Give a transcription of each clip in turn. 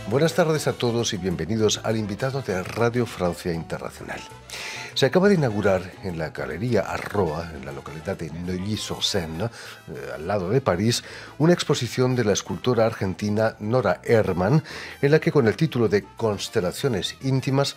Buenas tardes a todos y bienvenidos al invitado de Radio Francia Internacional. Se acaba de inaugurar en la Galería Arroa, en la localidad de Neuilly-sur-Seine, al lado de París, una exposición de la escultora argentina Nora Ehrman, en la que con el título de Constelaciones íntimas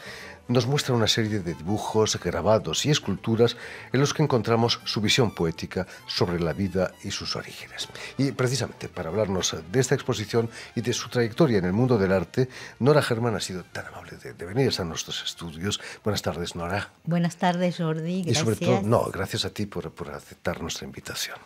nos muestra una serie de dibujos, grabados y esculturas en los que encontramos su visión poética sobre la vida y sus orígenes. Y precisamente para hablarnos de esta exposición y de su trayectoria en el mundo del arte, Nora Ehrman ha sido tan amable de venir a nuestros estudios. Buenas tardes, Nora. Buenas tardes, Jordi. Gracias. Y sobre todo, gracias a ti por aceptar nuestra invitación.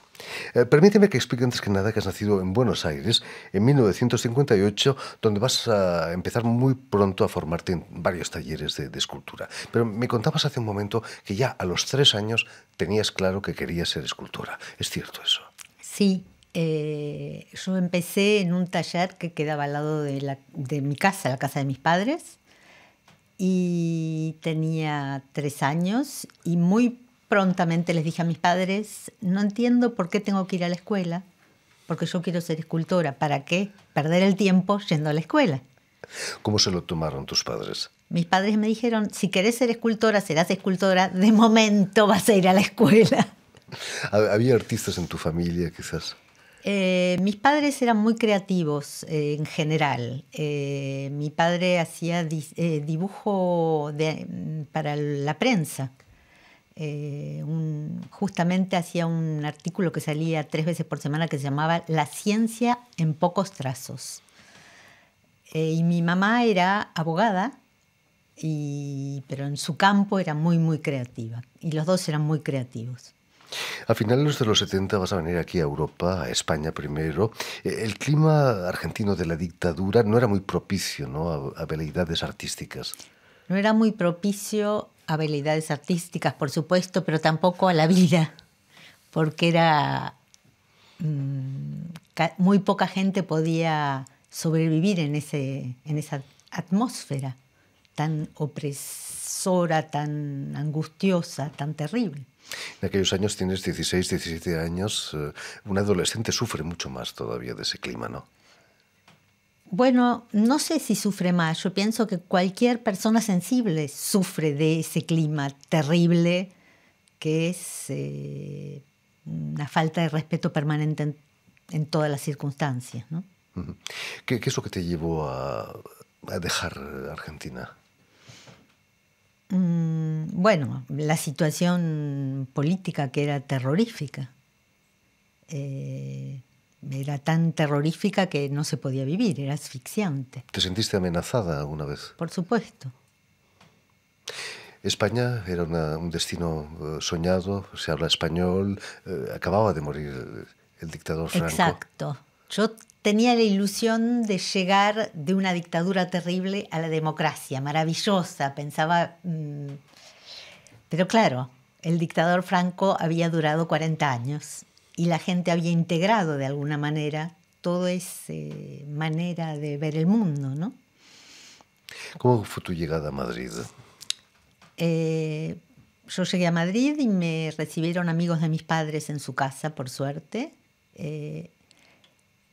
Permíteme que explique antes que nada que has nacido en Buenos Aires en 1958, donde vas a empezar muy pronto a formarte en varios talleres de escultura. Pero me contabas hace un momento que ya a los 3 años tenías claro que querías ser escultora. ¿Es cierto eso? Sí. Yo empecé en un taller que quedaba al lado de mi casa, la casa de mis padres, y tenía 3 años y muy prontamente les dije a mis padres, no entiendo por qué tengo que ir a la escuela, porque yo quiero ser escultora. ¿Para qué perder el tiempo yendo a la escuela? ¿Cómo se lo tomaron tus padres? Mis padres me dijeron, si querés ser escultora, serás escultora, de momento vas a ir a la escuela. ¿Había artistas en tu familia, quizás? Mis padres eran muy creativos en general. Mi padre hacía dibujo para la prensa. Justamente hacía un artículo que salía 3 veces por semana que se llamaba La ciencia en pocos trazos. Y mi mamá era abogada, pero en su campo era muy, muy creativa. Y los dos eran muy creativos. A finales de los 70 vas a venir aquí a Europa, a España primero. El clima argentino de la dictadura no era muy propicio, ¿no?, a veleidades artísticas. No era muy propicio a habilidades artísticas, por supuesto, pero tampoco a la vida, porque muy poca gente podía sobrevivir en esa atmósfera tan opresora, tan angustiosa, tan terrible. En aquellos años tienes 16, 17 años. Un adolescente sufre mucho más todavía de ese clima, ¿no? Bueno, no sé si sufre más. Yo pienso que cualquier persona sensible sufre de ese clima terrible que es una falta de respeto permanente en todas las circunstancias, ¿no? ¿Qué es lo que te llevó a dejar Argentina? Bueno, la situación política que era terrorífica. Era tan terrorífica que no se podía vivir, era asfixiante. ¿Te sentiste amenazada alguna vez? Por supuesto. España era un destino soñado, se habla español, acababa de morir el dictador Franco. Exacto. Yo tenía la ilusión de llegar de una dictadura terrible a la democracia, maravillosa, pensaba. Pero claro, el dictador Franco había durado 40 años. Y la gente había integrado de alguna manera toda esa manera de ver el mundo, ¿no? ¿Cómo fue tu llegada a Madrid? Yo llegué a Madrid y me recibieron amigos de mis padres en su casa, por suerte.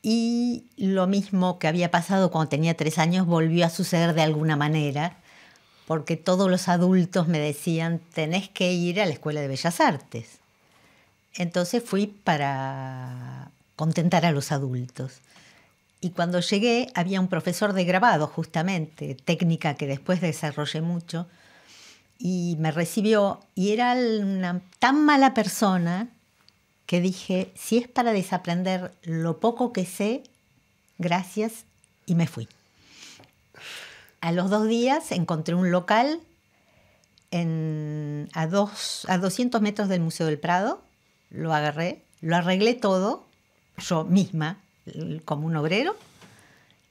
Y lo mismo que había pasado cuando tenía 3 años volvió a suceder de alguna manera, porque todos los adultos me decían, tenés que ir a la Escuela de Bellas Artes. Entonces fui para contentar a los adultos. Y cuando llegué había un profesor de grabado, justamente, técnica que después desarrollé mucho, y me recibió, y era una tan mala persona que dije, si es para desaprender lo poco que sé, gracias, y me fui. A los 2 días encontré un local a 200 metros del Museo del Prado. Lo agarré, lo arreglé todo, yo misma, como un obrero,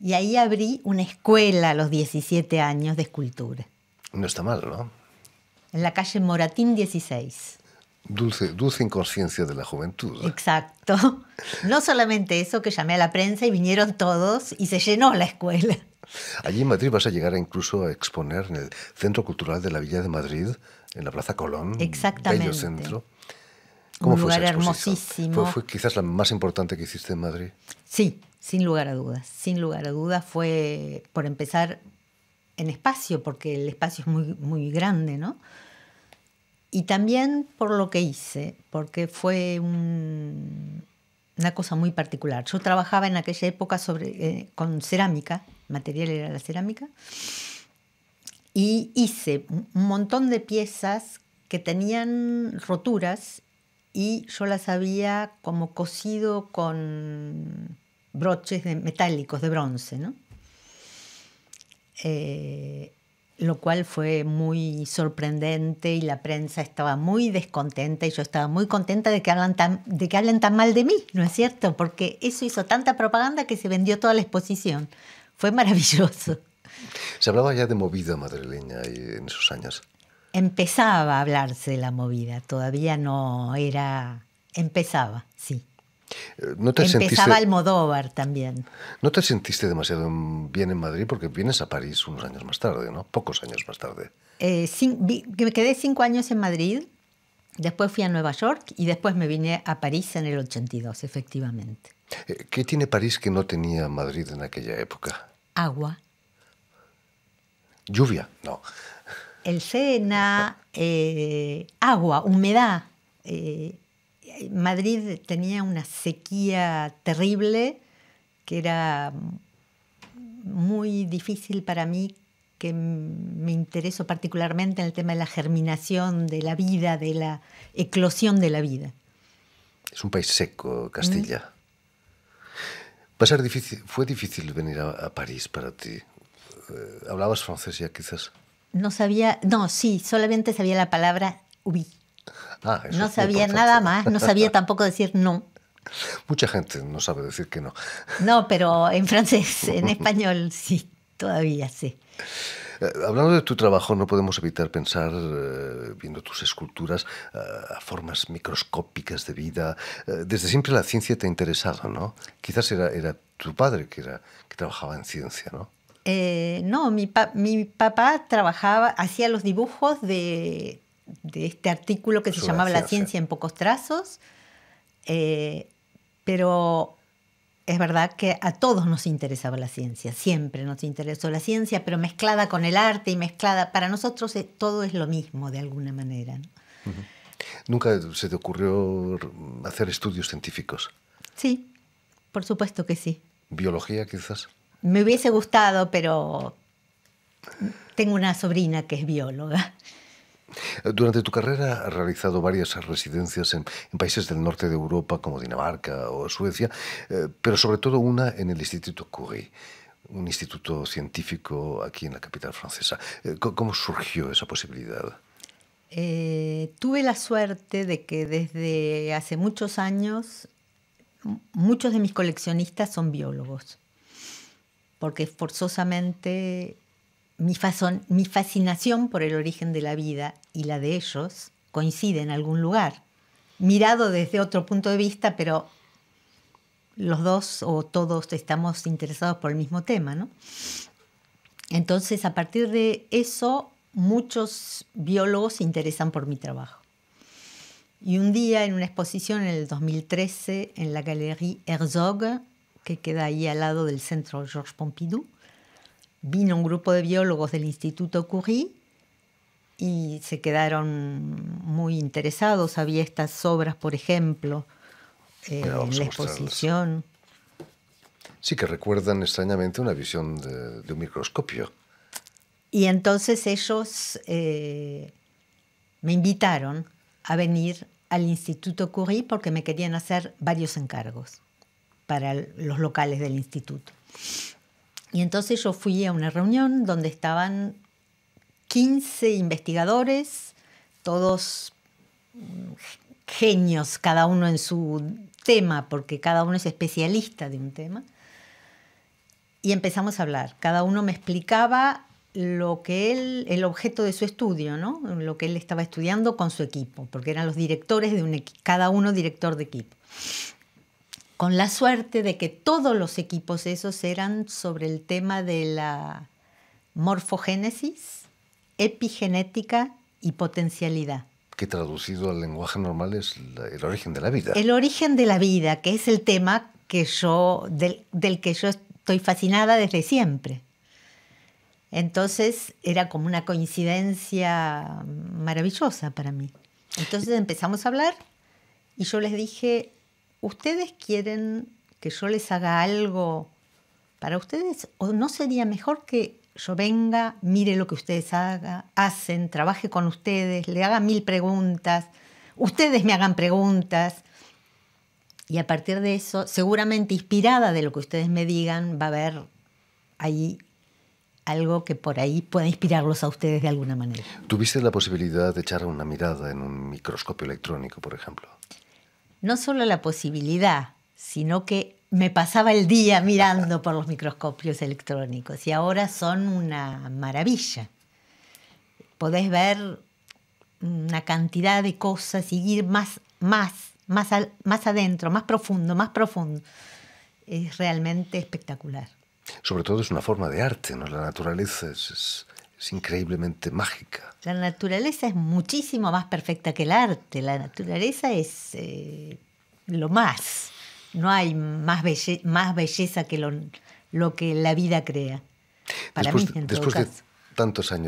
y ahí abrí una escuela a los 17 años de escultura. No está mal, ¿no? En la calle Moratín 16. Dulce inconsciencia de la juventud. Exacto. No solamente eso, que llamé a la prensa y vinieron todos y se llenó la escuela. Allí en Madrid vas a llegar incluso a exponer en el Centro Cultural de la Villa de Madrid, en la Plaza Colón. Exactamente. Bello centro. Un lugar hermosísimo. ¿Fue quizás la más importante que hiciste en Madrid? Sí, sin lugar a dudas. Sin lugar a dudas fue, por empezar, en espacio, porque el espacio es muy, muy grande, ¿no? Y también por lo que hice, porque fue una cosa muy particular. Yo trabajaba en aquella época con cerámica, material era la cerámica, y hice un montón de piezas que tenían roturas y yo las había como cosido con broches metálicos de bronce, ¿no? Lo cual fue muy sorprendente y la prensa estaba muy descontenta y yo estaba muy contenta de que hablen tan mal de mí, ¿no es cierto? Porque eso hizo tanta propaganda que se vendió toda la exposición. Fue maravilloso. Se hablaba ya de movida madrileña en esos años. Empezaba a hablarse de la movida, todavía no era... Empezaba, sí. Empezaba Almodóvar también. ¿No te sentiste demasiado bien en Madrid? Porque vienes a París unos años más tarde, ¿no? Pocos años más tarde. Me quedé 5 años en Madrid, después fui a Nueva York y después me vine a París en el 82, efectivamente. ¿Qué tiene París que no tenía Madrid en aquella época? Agua. ¿Lluvia? No. El Sena, agua, humedad. Madrid tenía una sequía terrible que era muy difícil para mí, que me interesó particularmente en el tema de la germinación de la vida, de la eclosión de la vida. Es un país seco, Castilla. ¿Fue difícil venir a París para ti? ¿Hablabas francés ya quizás? Sí, solamente sabía la palabra oui. No sabía nada más, no sabía tampoco decir no. Mucha gente no sabe decir que no. No, pero en francés, en español sí, todavía sí. Hablando de tu trabajo, no podemos evitar pensar, viendo tus esculturas, a formas microscópicas de vida. Desde siempre la ciencia te ha interesado, ¿no? Quizás era tu padre que trabajaba en ciencia, ¿no? No, mi papá hacía los dibujos de este artículo que se llamaba La ciencia en pocos trazos, pero es verdad que a todos nos interesaba la ciencia, siempre nos interesó la ciencia, pero mezclada con el arte y para nosotros todo es lo mismo de alguna manera, ¿no? Uh-huh. ¿Nunca se te ocurrió hacer estudios científicos? Sí, por supuesto que sí. ¿Biología quizás? Me hubiese gustado, pero tengo una sobrina que es bióloga. Durante tu carrera has realizado varias residencias en países del norte de Europa como Dinamarca o Suecia, pero sobre todo una en el Instituto Curie, un instituto científico aquí en la capital francesa. ¿Cómo surgió esa posibilidad? Tuve la suerte de que desde hace muchos años muchos de mis coleccionistas son biólogos, porque forzosamente mi fascinación por el origen de la vida y la de ellos coincide en algún lugar, mirado desde otro punto de vista, pero los dos o todos estamos interesados por el mismo tema, ¿no? Entonces, a partir de eso, muchos biólogos se interesan por mi trabajo. Y un día, en una exposición en el 2013, en la Galerie Herzog, que queda ahí al lado del Centro Georges Pompidou, vino un grupo de biólogos del Instituto Curie y se quedaron muy interesados. Había estas obras, por ejemplo, en la exposición. Sí, que recuerdan extrañamente una visión de un microscopio. Y entonces ellos me invitaron a venir al Instituto Curie porque me querían hacer varios encargos para los locales del instituto. Y entonces yo fui a una reunión donde estaban 15 investigadores, todos genios, cada uno en su tema, porque cada uno es especialista de un tema. Y empezamos a hablar. Cada uno me explicaba el objeto de su estudio, ¿no? Lo que él estaba estudiando con su equipo, porque eran los directores de un equipo, cada uno director de equipo. Con la suerte de que todos los equipos esos eran sobre el tema de la morfogénesis, epigenética y potencialidad. Que traducido al lenguaje normal es el origen de la vida. El origen de la vida, que es el tema del que yo estoy fascinada desde siempre. Entonces era como una coincidencia maravillosa para mí. Entonces empezamos a hablar y yo les dije, ¿ustedes quieren que yo les haga algo para ustedes? ¿O no sería mejor que yo venga, mire lo que ustedes hacen, trabaje con ustedes, le haga 1000 preguntas, ustedes me hagan preguntas? Y a partir de eso, seguramente inspirada de lo que ustedes me digan, va a haber ahí algo que por ahí pueda inspirarlos a ustedes de alguna manera. ¿Tuviste la posibilidad de echar una mirada en un microscopio electrónico, por ejemplo? No solo la posibilidad, sino que me pasaba el día mirando por los microscopios electrónicos y ahora son una maravilla. Podés ver una cantidad de cosas y ir más adentro, más profundo. Es realmente espectacular. Sobre todo es una forma de arte, ¿no? La naturaleza es increíblemente mágica. La naturaleza es muchísimo más perfecta que el arte. La naturaleza es lo más. No hay más belleza que lo que la vida crea. Para mí, en todo caso.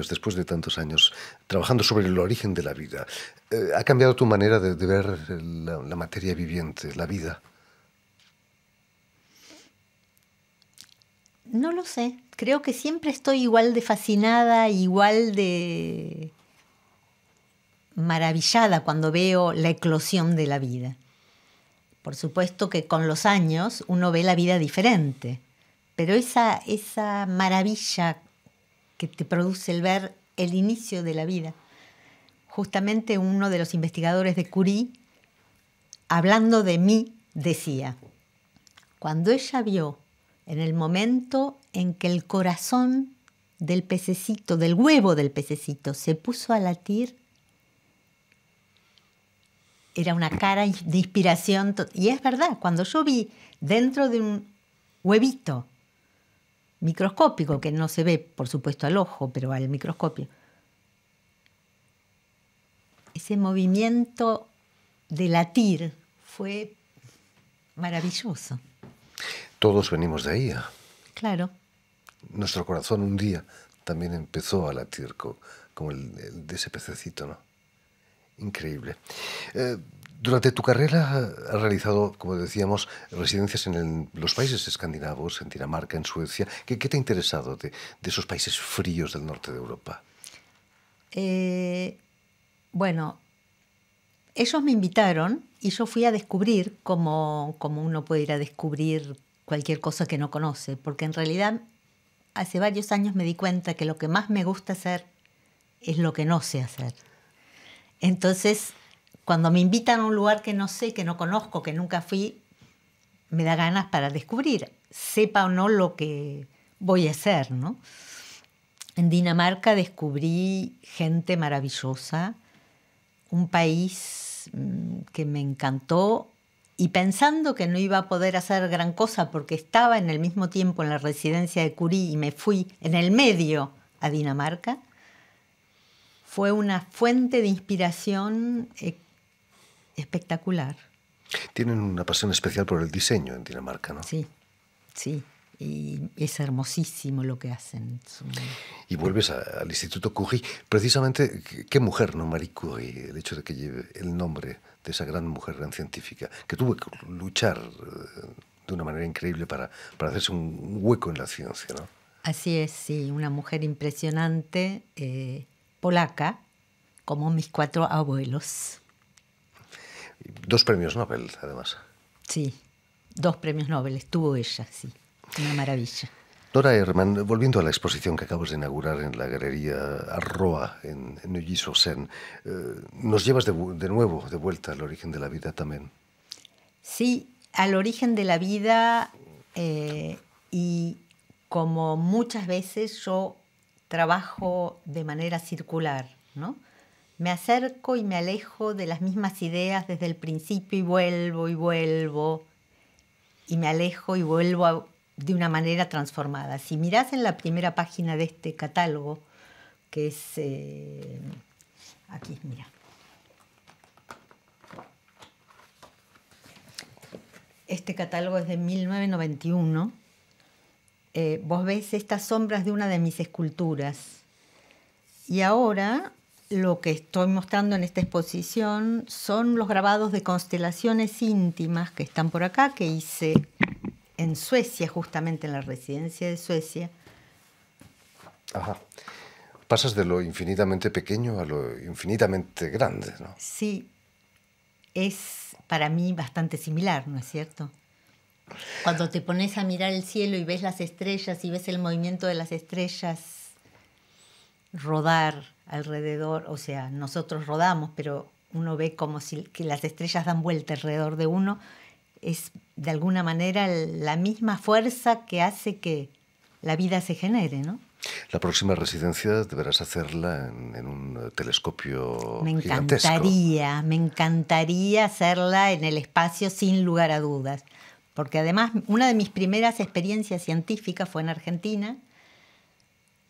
Después de tantos años trabajando sobre el origen de la vida, ¿ha cambiado tu manera de ver la materia viviente, la vida? No lo sé. Creo que siempre estoy igual de fascinada, igual de maravillada cuando veo la eclosión de la vida. Por supuesto que con los años uno ve la vida diferente, pero esa maravilla que te produce el ver el inicio de la vida. Justamente uno de los investigadores de Curie, hablando de mí, decía, cuando ella vio en el momento en que el corazón del pececito, del huevo del pececito, se puso a latir, era una cara de inspiración. Y es verdad, cuando yo vi dentro de un huevito microscópico, que no se ve, por supuesto, al ojo, pero al microscopio, ese movimiento de latir fue maravilloso. Todos venimos de ahí. Claro. Nuestro corazón un día también empezó a latir como el de ese pececito, ¿no? Increíble. Durante tu carrera has realizado, como decíamos, residencias en los países escandinavos, en Dinamarca, en Suecia. ¿Qué te ha interesado de esos países fríos del norte de Europa? Bueno, ellos me invitaron y yo fui a descubrir como uno puede ir a descubrir cualquier cosa que no conoce, porque en realidad hace varios años me di cuenta que lo que más me gusta hacer es lo que no sé hacer. Entonces, cuando me invitan a un lugar que no sé, que no conozco, que nunca fui, me da ganas para descubrir, sepa o no lo que voy a hacer, ¿no? En Dinamarca descubrí gente maravillosa, un país que me encantó, y pensando que no iba a poder hacer gran cosa porque estaba en el mismo tiempo en la residencia de Curie y me fui en el medio a Dinamarca, fue una fuente de inspiración espectacular. Tienen una pasión especial por el diseño en Dinamarca, ¿no? Sí, sí. Y es hermosísimo lo que hacen. Y vuelves al Instituto Curie. Precisamente, qué mujer, ¿no? Marie Curie, el hecho de que lleve el nombre de esa gran mujer, gran científica, que tuvo que luchar de una manera increíble para hacerse un hueco en la ciencia, ¿no? Así es, sí, una mujer impresionante, polaca, como mis 4 abuelos. 2 premios Nobel, además. Sí, 2 premios Nobel tuvo ella, sí. Una maravilla. Nora Ehrman, volviendo a la exposición que acabas de inaugurar en la Galería Arroa en Neuilly-sur-Seine, nos llevas de nuevo de vuelta al origen de la vida también. Sí, al origen de la vida, y como muchas veces yo trabajo de manera circular, ¿no? Me acerco y me alejo de las mismas ideas desde el principio y vuelvo, y me alejo y vuelvo de una manera transformada. Si mirás en la primera página de este catálogo, que es aquí, mira. Este catálogo es de 1991. Vos ves estas sombras de una de mis esculturas. Y ahora lo que estoy mostrando en esta exposición son los grabados de constelaciones íntimas que están por acá, que hice en Suecia, justamente en la residencia de Suecia. Ajá. Pasas de lo infinitamente pequeño a lo infinitamente grande, ¿no? Sí, es para mí bastante similar, ¿no es cierto? Cuando te pones a mirar el cielo y ves las estrellas y ves el movimiento de las estrellas rodar alrededor, o sea, nosotros rodamos, pero uno ve como si que las estrellas dan vuelta alrededor de uno, es de alguna manera la misma fuerza que hace que la vida se genere, ¿no? La próxima residencia deberás hacerla en un telescopio gigantesco. Me encantaría hacerla en el espacio sin lugar a dudas, porque además una de mis primeras experiencias científicas fue en Argentina,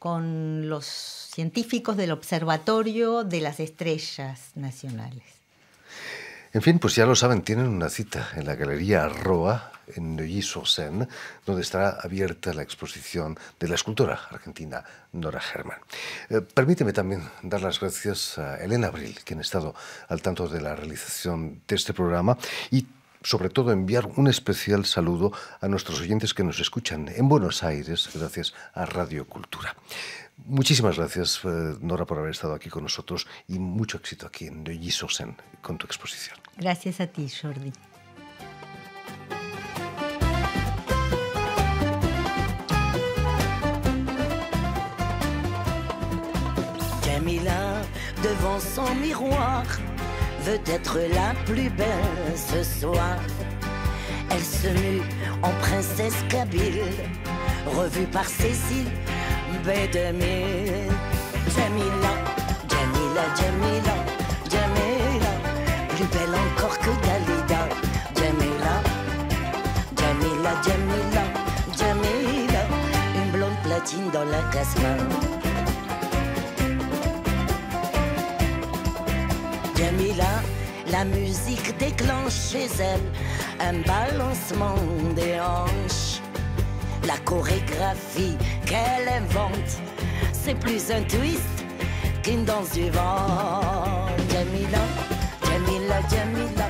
con los científicos del Observatorio de las Estrellas Nacionales. En fin, pues ya lo saben, tienen una cita en la Galería Roa, en Neuilly-sur-Seine, donde estará abierta la exposición de la escultora argentina Nora Hermann. Permíteme también dar las gracias a Elena Abril, quien ha estado al tanto de la realización de este programa, y sobre todo enviar un especial saludo a nuestros oyentes que nos escuchan en Buenos Aires, gracias a Radio Cultura. Muchísimas gracias, Nora, por haber estado aquí con nosotros y mucho éxito aquí en Neuilly-sur-Seine con tu exposición. Gracias a ti, Jordi. Jamila, devant son miroir, veut être la plus belle ce soir. Elle se mue en princesse kabyle, revue par Cécile B2000. Jamila, Jamila, Jamila, Jamila, plus belle encore que Dalida. Jamila, Jamila, Jamila, Jamila, une blonde platine dans la casse-main. Jamila, la musique déclenche chez elle un balancement des hanches. La chorégraphie qu'elle invente, c'est plus un twist qu'une danse du vent. Jamila, Jamila, Jamila,